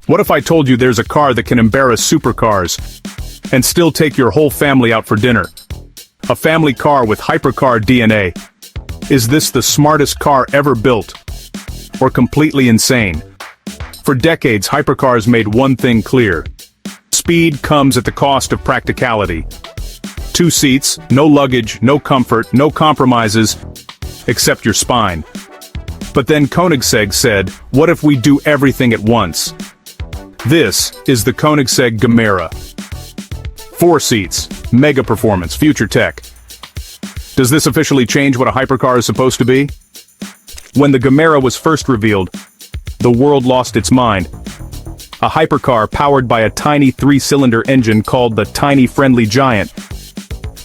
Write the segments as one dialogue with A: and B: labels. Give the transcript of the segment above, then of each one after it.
A: What if I told you there's a car that can embarrass supercars and still take your whole family out for dinner? A family car with hypercar DNA. Is this the smartest car ever built? Or completely insane? For decades, hypercars made one thing clear. Speed comes at the cost of practicality. 2 seats, no luggage, no comfort, no compromises, except your spine. But then Koenigsegg said, what if we do everything at once? This is the Koenigsegg Gemera. 4 seats, mega performance, future tech. Does this officially change what a hypercar is supposed to be? When the Gemera was first revealed, the world lost its mind. A hypercar powered by a tiny 3-cylinder engine called the Tiny Friendly Giant,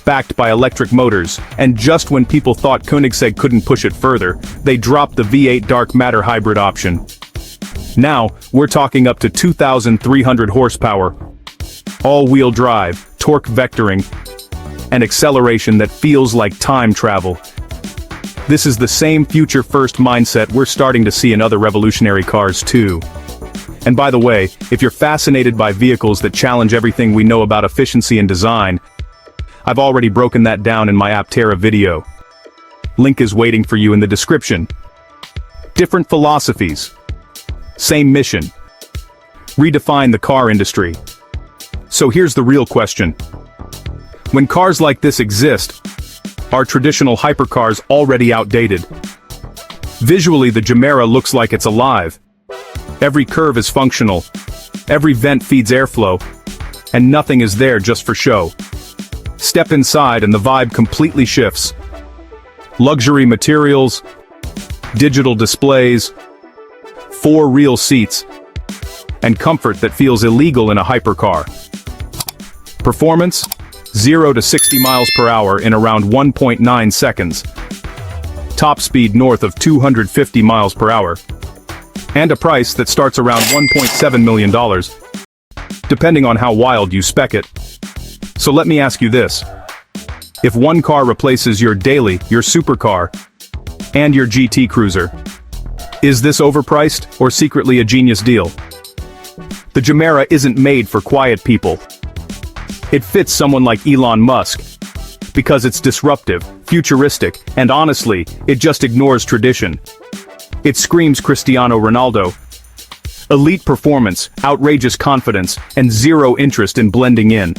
A: backed by electric motors, and just when people thought Koenigsegg couldn't push it further, they dropped the V8 dark matter hybrid option. Now, we're talking up to 2,300 horsepower, all-wheel drive, torque vectoring, and acceleration that feels like time travel. This is the same future-first mindset we're starting to see in other revolutionary cars too. And by the way, if you're fascinated by vehicles that challenge everything we know about efficiency and design, I've already broken that down in my Aptera video. Link is waiting for you in the description. Different philosophies. Same mission. Redefine the car industry. So here's the real question. When cars like this exist, are traditional hypercars already outdated? Visually, the Gemera looks like it's alive. Every curve is functional. Every vent feeds airflow. And nothing is there just for show. Step inside and the vibe completely shifts. Luxury materials, digital displays, 4 real seats, and comfort that feels illegal in a hypercar. Performance? 0 to 60 miles per hour in around 1.9 seconds. Top speed north of 250 miles per hour. And a price that starts around $1.7 million, depending on how wild you spec it. So let me ask you this. If one car replaces your daily, your supercar, and your GT cruiser, is this overpriced or secretly a genius deal? The Gemera isn't made for quiet people. It fits someone like Elon Musk, because it's disruptive, futuristic, and honestly, it just ignores tradition. It screams Cristiano Ronaldo. Elite performance, outrageous confidence, and zero interest in blending in.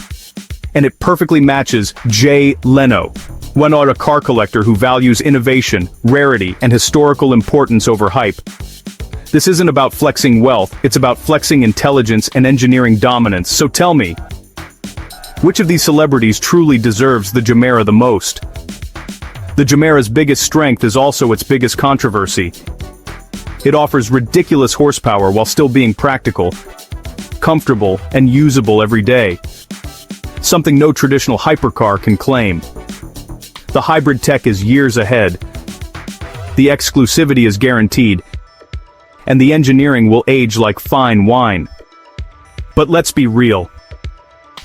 A: And it perfectly matches Jay Leno, one a car collector who values innovation, rarity, and historical importance over hype. This isn't about flexing wealth, it's about flexing intelligence and engineering dominance. So tell me, which of these celebrities truly deserves the Gemera the most? The Gemera's biggest strength is also its biggest controversy. It offers ridiculous horsepower while still being practical, comfortable, and usable every day. Something no traditional hypercar can claim. The hybrid tech is years ahead. The exclusivity is guaranteed. And the engineering will age like fine wine. But let's be real.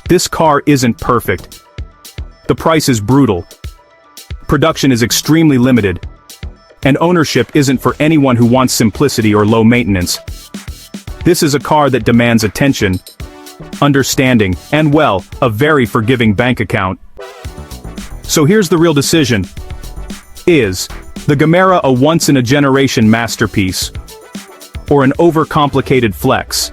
A: This car isn't perfect. The price is brutal. Production is extremely limited. And ownership isn't for anyone who wants simplicity or low maintenance. This is a car that demands attention, understanding, and well, a very forgiving bank account. So here's the real decision. Is the Gemera a once-in-a-generation masterpiece? Or an overcomplicated flex?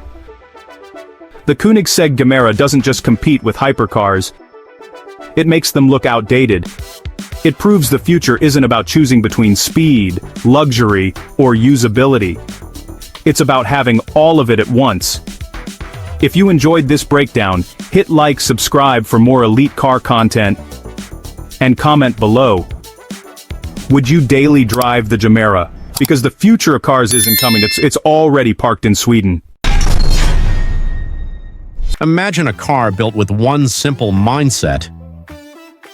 A: The Koenigsegg Gemera doesn't just compete with hypercars. It makes them look outdated. It proves the future isn't about choosing between speed, luxury, or usability. It's about having all of it at once. If you enjoyed this breakdown, hit like, subscribe for more elite car content, and comment below. Would you daily drive the Gemera? Because the future of cars isn't coming, it's already parked in Sweden.
B: Imagine a car built with one simple mindset.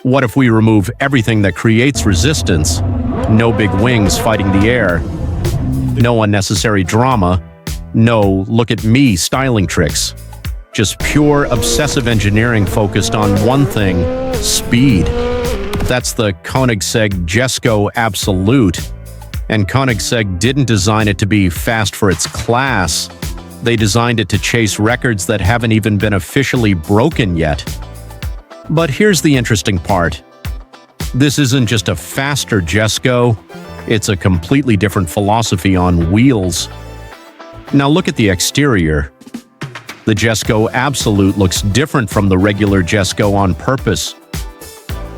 B: What if we remove everything that creates resistance? No big wings fighting the air. No unnecessary drama. No look-at-me styling tricks. Just pure obsessive engineering focused on one thing: speed. That's the Koenigsegg Jesco Absolute. And Koenigsegg didn't design it to be fast for its class. They designed it to chase records that haven't even been officially broken yet. But here's the interesting part. This isn't just a faster Jesko, it's a completely different philosophy on wheels. Now look at the exterior. The Jesco Absolute looks different from the regular Jesko on purpose.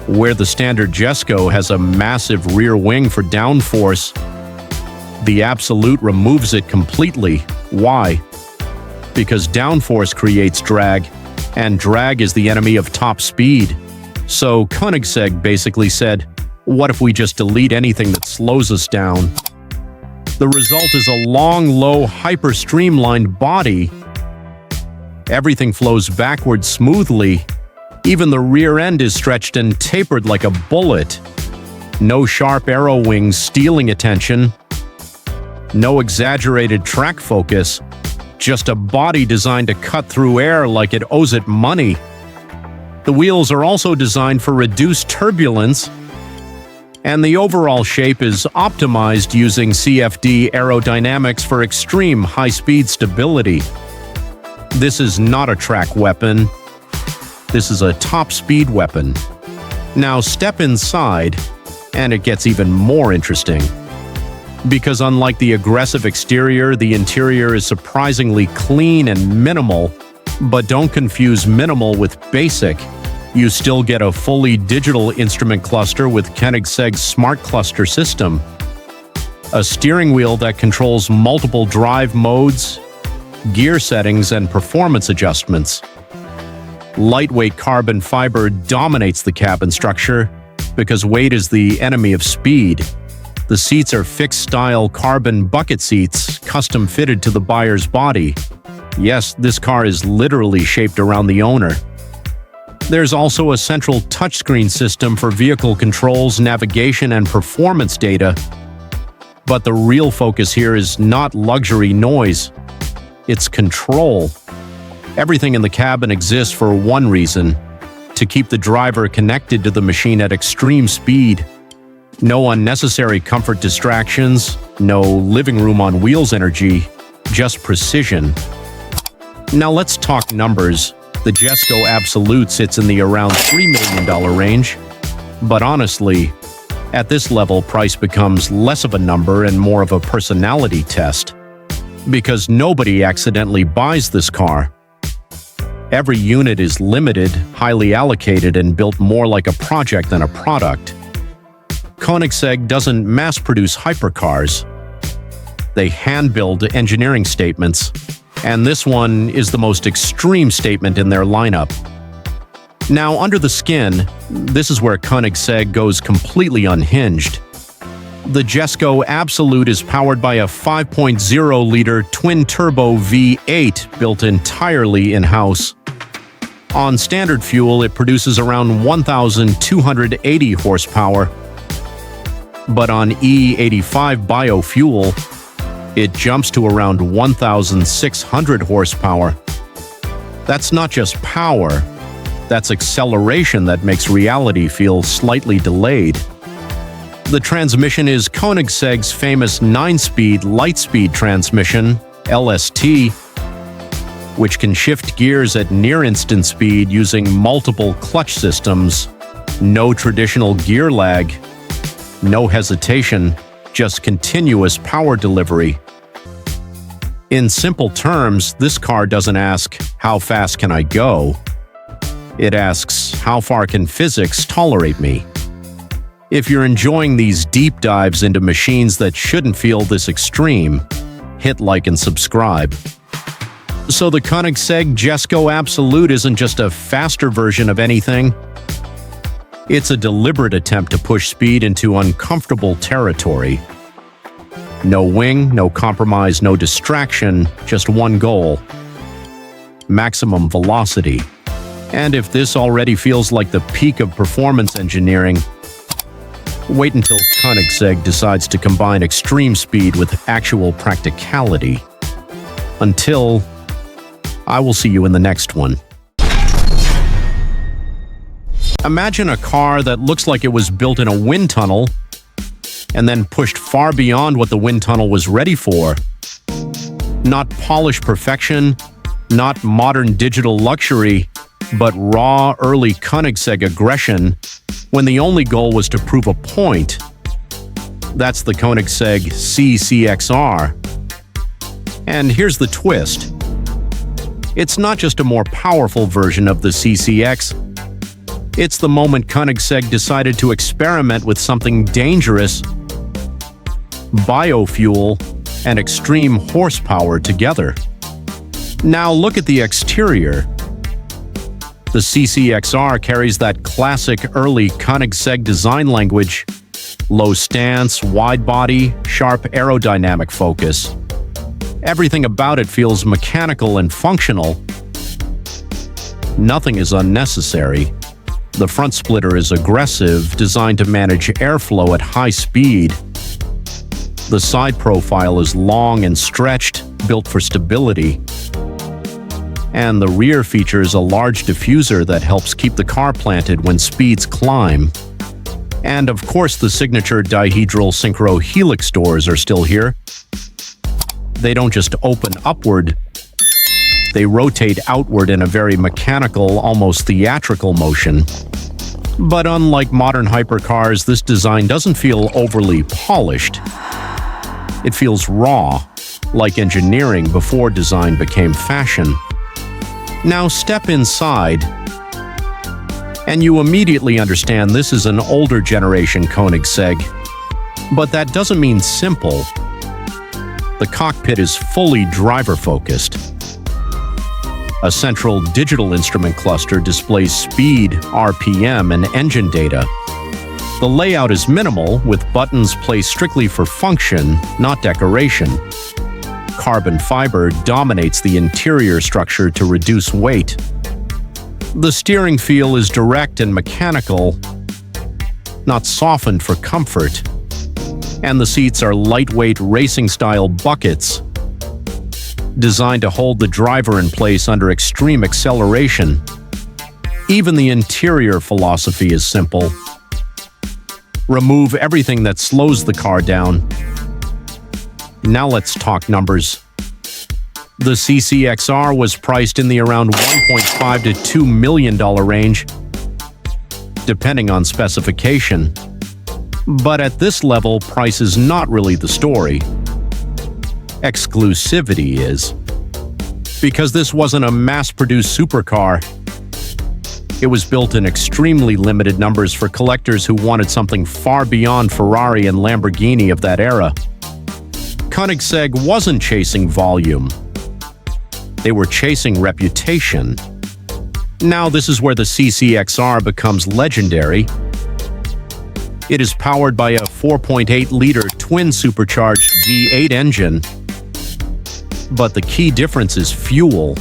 B: Where the standard Jesko has a massive rear wing for downforce, the Absolute removes it completely. Why? Because downforce creates drag, and drag is the enemy of top speed. So Koenigsegg basically said, what if we just delete anything that slows us down? The result is a long, low, hyper-streamlined body. Everything flows backwards smoothly. Even the rear end is stretched and tapered like a bullet. No sharp arrow wings stealing attention. No exaggerated track focus. Just a body designed to cut through air like it owes it money. The wheels are also designed for reduced turbulence, and the overall shape is optimized using CFD aerodynamics for extreme high-speed stability. This is not a track weapon. This is a top-speed weapon. Now step inside, and it gets even more interesting. Because unlike the aggressive exterior, the interior is surprisingly clean and minimal. But don't confuse minimal with basic. You still get a fully digital instrument cluster with Koenigsegg's smart cluster system. A steering wheel that controls multiple drive modes, gear settings, and performance adjustments. Lightweight carbon fiber dominates the cabin structure because weight is the enemy of speed. The seats are fixed-style carbon bucket seats, custom-fitted to the buyer's body. Yes, this car is literally shaped around the owner. There's also a central touchscreen system for vehicle controls, navigation, and performance data. But the real focus here is not luxury noise. It's control. Everything in the cabin exists for one reason: to keep the driver connected to the machine at extreme speed. No unnecessary comfort distractions, no living room on wheels energy, just precision. Now let's talk numbers. The Jesco Absolute sits in the around $3 million range. But honestly, at this level, price becomes less of a number and more of a personality test. Because nobody accidentally buys this car. Every unit is limited, highly allocated, and built more like a project than a product. Koenigsegg doesn't mass-produce hypercars. They hand-build engineering statements, and this one is the most extreme statement in their lineup. Now, under the skin, this is where Koenigsegg goes completely unhinged. The Jesco Absolute is powered by a 5.0-liter twin-turbo V8 built entirely in-house. On standard fuel, it produces around 1,280 horsepower. But on E85 biofuel, it jumps to around 1,600 horsepower. That's not just power, that's acceleration that makes reality feel slightly delayed. The transmission is Koenigsegg's famous 9-speed light-speed transmission, LST, which can shift gears at near-instant speed using multiple clutch systems. No traditional gear lag, no hesitation, just continuous power delivery. In simple terms, this car doesn't ask, how fast can I go? It asks, how far can physics tolerate me? If you're enjoying these deep dives into machines that shouldn't feel this extreme, hit like and subscribe. So the Koenigsegg Jesko Absolute isn't just a faster version of anything. It's a deliberate attempt to push speed into uncomfortable territory. No wing, no compromise, no distraction, just one goal: maximum velocity. And if this already feels like the peak of performance engineering, wait until Koenigsegg decides to combine extreme speed with actual practicality. Until, I will see you in the next one. Imagine a car that looks like it was built in a wind tunnel and then pushed far beyond what the wind tunnel was ready for. Not polished perfection, not modern digital luxury, but raw, early Koenigsegg aggression when the only goal was to prove a point. That's the Koenigsegg CCXR. And here's the twist. It's not just a more powerful version of the CCX. It's the moment Koenigsegg decided to experiment with something dangerous: biofuel and extreme horsepower together. Now look at the exterior. The CCXR carries that classic early Koenigsegg design language: low stance, wide body, sharp aerodynamic focus. Everything about it feels mechanical and functional. Nothing is unnecessary. The front splitter is aggressive, designed to manage airflow at high speed. The side profile is long and stretched, built for stability. And the rear features a large diffuser that helps keep the car planted when speeds climb. And of course, the signature dihedral synchro helix doors are still here. They don't just open upward, they rotate outward in a very mechanical, almost theatrical motion. But unlike modern hypercars, this design doesn't feel overly polished. It feels raw, like engineering before design became fashion. Now step inside, and you immediately understand this is an older generation Koenigsegg. But that doesn't mean simple. The cockpit is fully driver-focused. A central digital instrument cluster displays speed, RPM, and engine data. The layout is minimal, with buttons placed strictly for function, not decoration. Carbon fiber dominates the interior structure to reduce weight. The steering feel is direct and mechanical, not softened for comfort. And the seats are lightweight racing-style buckets, designed to hold the driver in place under extreme acceleration. Even the interior philosophy is simple. Remove everything that slows the car down. Now let's talk numbers. The CCXR was priced in the around $1.5 to $2 million range, depending on specification. But at this level, price is not really the story. Exclusivity is. Because this wasn't a mass-produced supercar. It was built in extremely limited numbers for collectors who wanted something far beyond Ferrari and Lamborghini of that era. Koenigsegg wasn't chasing volume. They were chasing reputation. Now this is where the CCXR becomes legendary. It is powered by a 4.8-liter twin-supercharged V8 engine. But the key difference is fuel.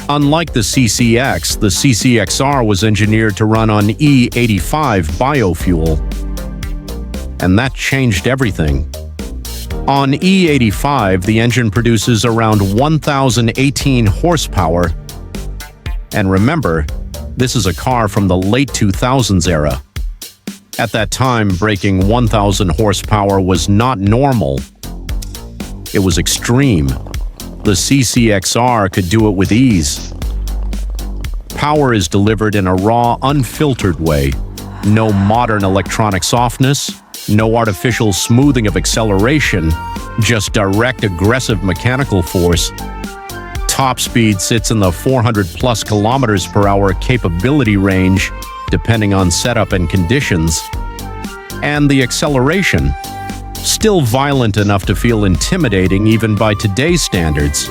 B: Unlike the CCX, the CCXR was engineered to run on E85 biofuel. And that changed everything. On E85, the engine produces around 1,018 horsepower. And remember, this is a car from the late 2000s era. At that time, breaking 1,000 horsepower was not normal. It was extreme. The CCXR could do it with ease. Power is delivered in a raw, unfiltered way. No modern electronic softness, no artificial smoothing of acceleration, just direct, aggressive mechanical force. Top speed sits in the 400+ kilometers per hour capability range, depending on setup and conditions. And the acceleration, still violent enough to feel intimidating even by today's standards.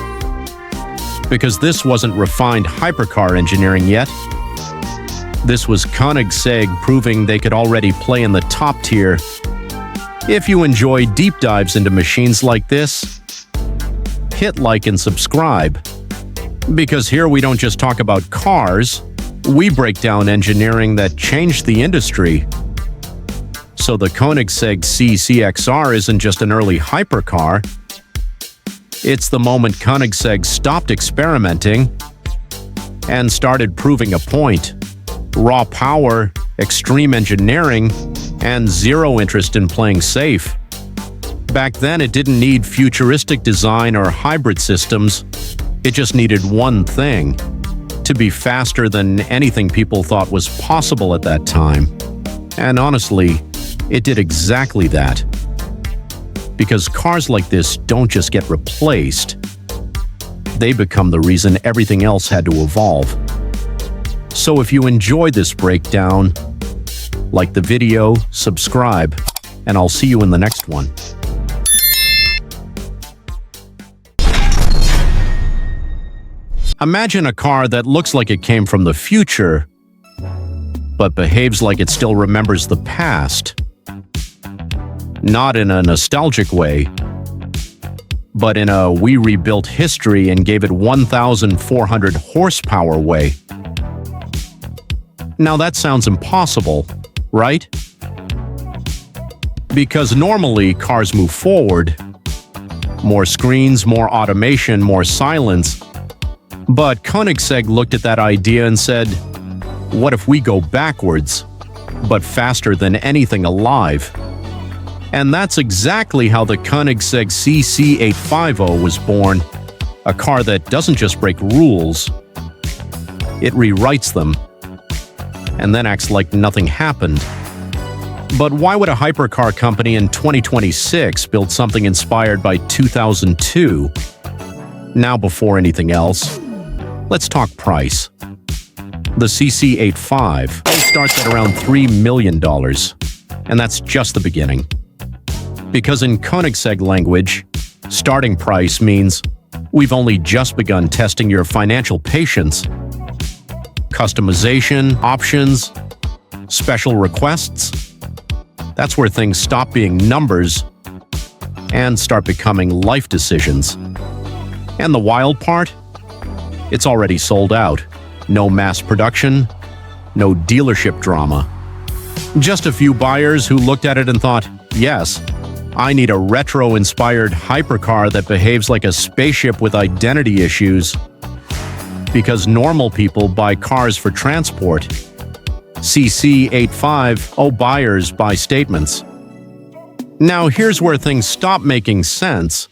B: Because this wasn't refined hypercar engineering yet. This was Koenigsegg proving they could already play in the top tier. If you enjoy deep dives into machines like this, hit like and subscribe. Because here we don't just talk about cars, we break down engineering that changed the industry. So the Koenigsegg CCXR isn't just an early hypercar. It's the moment Koenigsegg stopped experimenting and started proving a point. Raw power, extreme engineering, and zero interest in playing safe. Back then, it didn't need futuristic design or hybrid systems. It just needed one thing: to be faster than anything people thought was possible at that time. And honestly, it did exactly that. Because cars like this don't just get replaced. They become the reason everything else had to evolve. So if you enjoyed this breakdown, like the video, subscribe, and I'll see you in the next one. Imagine a car that looks like it came from the future, but behaves like it still remembers the past. Not in a nostalgic way, but in a we rebuilt history and gave it 1,400 horsepower way. Now that sounds impossible, right? Because normally cars move forward. More screens, more automation, more silence. But Koenigsegg looked at that idea and said, what if we go backwards, but faster than anything alive? And that's exactly how the Koenigsegg CC850 was born, a car that doesn't just break rules, it rewrites them, and then acts like nothing happened. But why would a hypercar company in 2026 build something inspired by 2002? Now, before anything else, let's talk price. The CC85 starts at around $3 million, and that's just the beginning. Because in Koenigsegg language, starting price means we've only just begun testing your financial patience. Customization, options, special requests, that's where things stop being numbers and start becoming life decisions. And the wild part? It's already sold out. No mass production, no dealership drama. Just a few buyers who looked at it and thought, yes, I need a retro-inspired hypercar that behaves like a spaceship with identity issues. Because normal people buy cars for transport. CC850 buyers buy statements. Now here's where things stop making sense.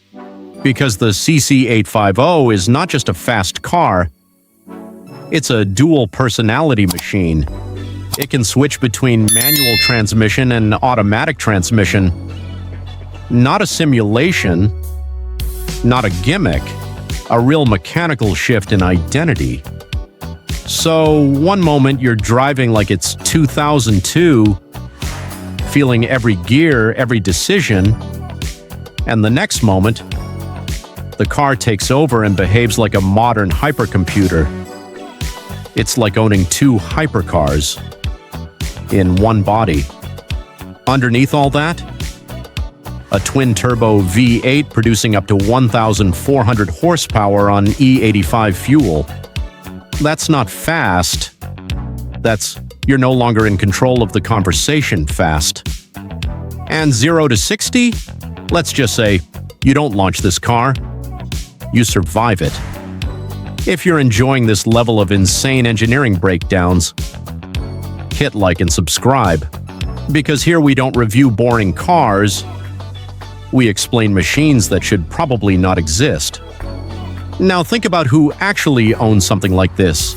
B: Because the CC850 is not just a fast car, it's a dual personality machine. It can switch between manual transmission and automatic transmission. Not a simulation, not a gimmick, a real mechanical shift in identity. So one moment you're driving like it's 2002, feeling every gear, every decision, and the next moment, the car takes over and behaves like a modern hypercomputer. It's like owning two hypercars in one body. Underneath all that, a twin-turbo V8 producing up to 1,400 horsepower on E85 fuel. That's not fast. That's you're no longer in control of the conversation fast. And 0 to 60? Let's just say you don't launch this car. You survive it. If you're enjoying this level of insane engineering breakdowns, hit like and subscribe, because here we don't review boring cars, we explain machines that should probably not exist. Now think about who actually owns something like this.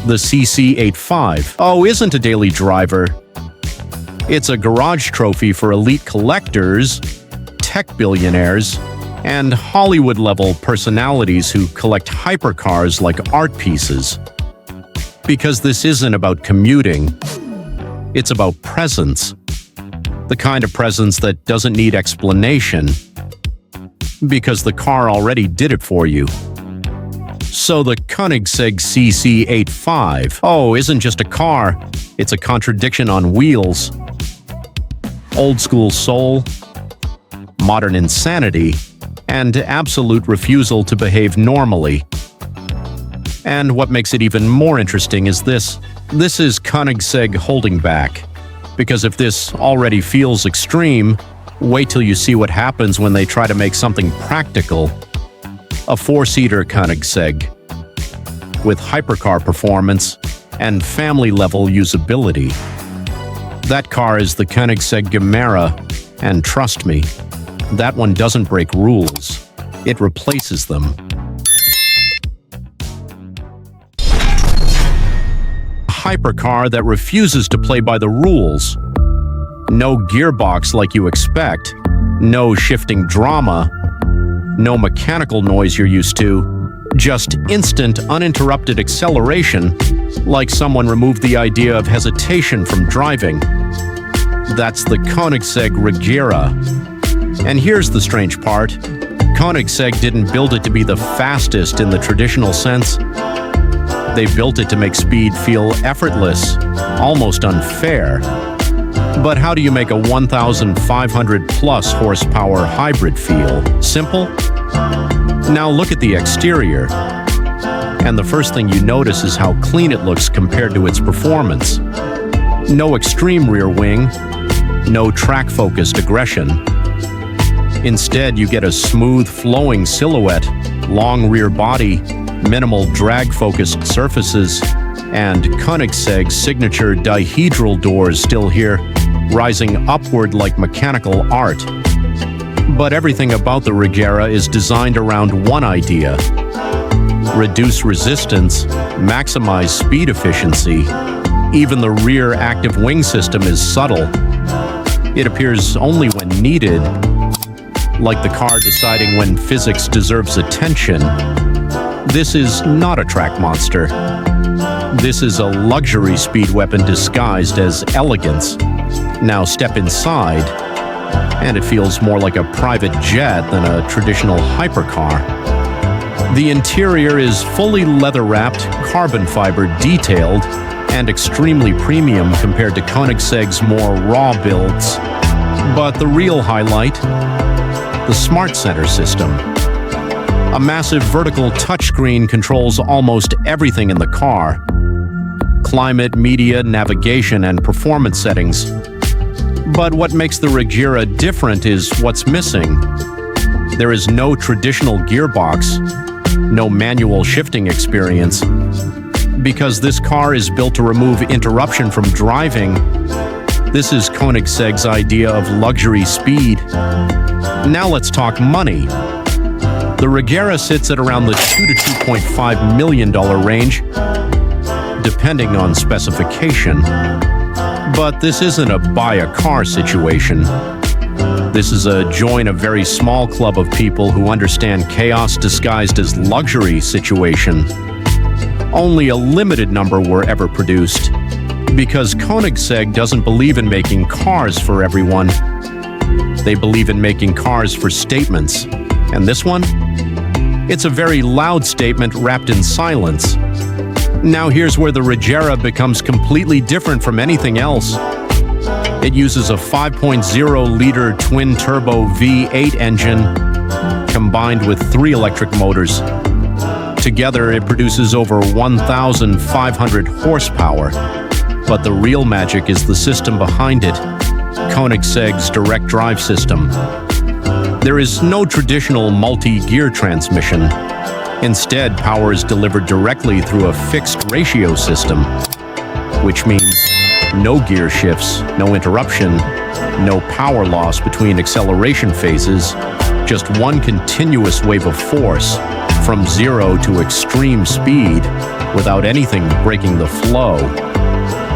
B: The CC85 isn't a daily driver. It's a garage trophy for elite collectors, tech billionaires, and Hollywood-level personalities who collect hypercars like art pieces. Because this isn't about commuting, it's about presence. The kind of presence that doesn't need explanation, because the car already did it for you. So the Koenigsegg CC85 isn't just a car, it's a contradiction on wheels. Old school soul, modern insanity, and absolute refusal to behave normally. And what makes it even more interesting is this. This is Koenigsegg holding back. Because if this already feels extreme, wait till you see what happens when they try to make something practical. A four-seater Koenigsegg with hypercar performance and family-level usability. That car is the Koenigsegg Gemera, and trust me, That one doesn't break rules. It replaces them. A hypercar that refuses to play by the rules. No gearbox like you expect. No shifting drama. No mechanical noise you're used to. Just instant, uninterrupted acceleration, like someone removed the idea of hesitation from driving. That's the Koenigsegg Regera. And here's the strange part. Koenigsegg didn't build it to be the fastest in the traditional sense. They built it to make speed feel effortless, almost unfair. But how do you make a 1,500 plus horsepower hybrid feel? Simple? Now look at the exterior. And the first thing you notice is how clean it looks compared to its performance. No extreme rear wing, no track-focused aggression. Instead, you get a smooth, flowing silhouette, long rear body, minimal drag-focused surfaces, and Koenigsegg's signature dihedral doors still here, rising upward like mechanical art. But everything about the Regera is designed around one idea: reduce resistance, maximize speed efficiency. Even the rear active wing system is subtle. It appears only when needed, like the car deciding when physics deserves attention. This is not a track monster. This is a luxury speed weapon disguised as elegance. Now step inside, and it feels more like a private jet than a traditional hypercar. The interior is fully leather-wrapped, carbon fiber detailed, and extremely premium compared to Koenigsegg's more raw builds. But the real highlight, the Smart Center system. A massive vertical touchscreen controls almost everything in the car. Climate, media, navigation, and performance settings. But what makes the Regera different is what's missing. There is no traditional gearbox, no manual shifting experience. Because this car is built to remove interruption from driving, this is Koenigsegg's idea of luxury speed. Now let's talk money. The Regera sits at around the $2 to $2.5 million range, depending on specification. But this isn't a buy a car situation. This is a join a very small club of people who understand chaos disguised as luxury situation. Only a limited number were ever produced, because Koenigsegg doesn't believe in making cars for everyone. They believe in making cars for statements. And this one? It's a very loud statement wrapped in silence. Now here's where the Regera becomes completely different from anything else. It uses a 5.0-liter twin-turbo V8 engine combined with 3 electric motors. Together, it produces over 1,500 horsepower. But the real magic is the system behind it, Koenigsegg's direct drive system. There is no traditional multi-gear transmission. Instead, power is delivered directly through a fixed ratio system, which means no gear shifts, no interruption, no power loss between acceleration phases, just one continuous wave of force from 0 to extreme speed without anything breaking the flow.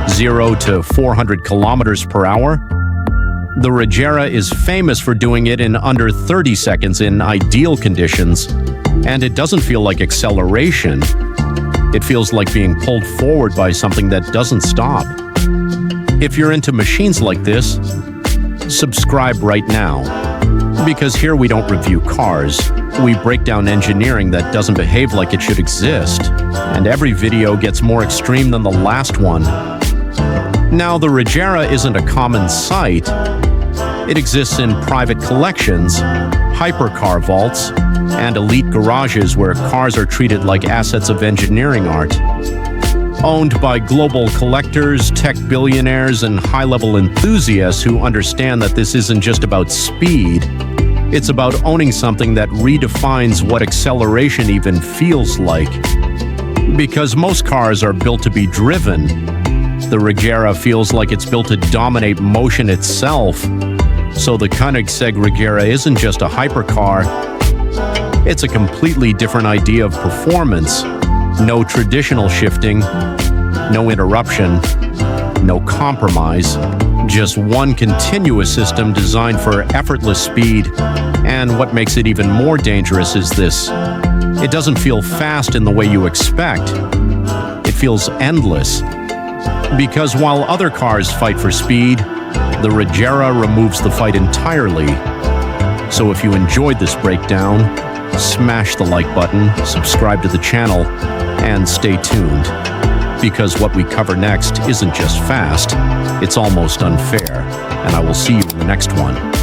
B: 0 to 400 kilometers per hour? The Regera is famous for doing it in under 30 seconds in ideal conditions, and it doesn't feel like acceleration. It feels like being pulled forward by something that doesn't stop. If you're into machines like this, subscribe right now. Because here we don't review cars. We break down engineering that doesn't behave like it should exist. And every video gets more extreme than the last one. Now, the Regera isn't a common sight. It exists in private collections, hypercar vaults, and elite garages where cars are treated like assets of engineering art. Owned by global collectors, tech billionaires, and high-level enthusiasts who understand that this isn't just about speed. It's about owning something that redefines what acceleration even feels like. Because most cars are built to be driven, the Regera feels like it's built to dominate motion itself. So the Koenigsegg Regera isn't just a hypercar, it's a completely different idea of performance. No traditional shifting, no interruption, no compromise. Just one continuous system designed for effortless speed. And what makes it even more dangerous is this. It doesn't feel fast in the way you expect. It feels endless. Because while other cars fight for speed, the Regera removes the fight entirely. So if you enjoyed this breakdown, smash the like button, subscribe to the channel, and stay tuned. Because what we cover next isn't just fast, it's almost unfair. And I will see you in the next one.